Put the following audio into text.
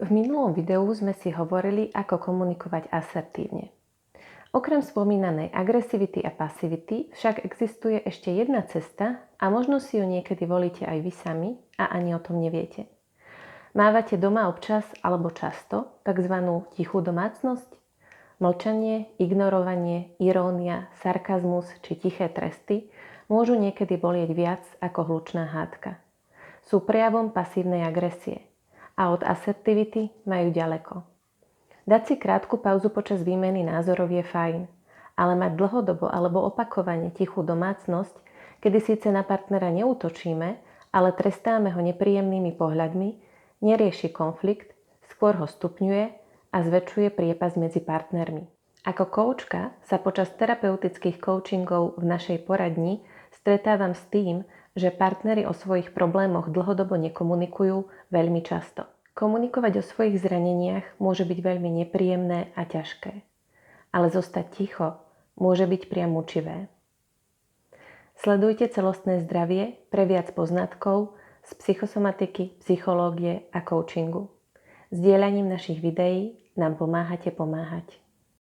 V minulom videu sme si hovorili, ako komunikovať asertívne. Okrem spomínanej agresivity a pasivity však existuje ešte jedna cesta a možno si ju niekedy volíte aj vy sami a ani o tom neviete. Mávate doma občas alebo často tzv. Tichú domácnosť? Mlčanie, ignorovanie, irónia, sarkazmus či tiché tresty môžu niekedy bolieť viac ako hlučná hádka. Sú prejavom pasívnej agresie a od asertivity majú ďaleko. Dať si krátku pauzu počas výmeny názorov je fajn, ale mať dlhodobo alebo opakovane tichú domácnosť, kedy síce na partnera neútočíme, ale trestáme ho nepríjemnými pohľadmi, nerieši konflikt, skôr ho stupňuje a zväčšuje priepasť medzi partnermi. Ako koučka sa počas terapeutických coachingov v našej poradni stretávam s tým, že partneri o svojich problémoch dlhodobo nekomunikujú veľmi často. Komunikovať o svojich zraneniach môže byť veľmi nepríjemné a ťažké. Ale zostať ticho môže byť priam mučivé. Sledujte celostné zdravie pre viac poznatkov z psychosomatiky, psychológie a coachingu. Zdieľaním našich videí nám pomáhate pomáhať.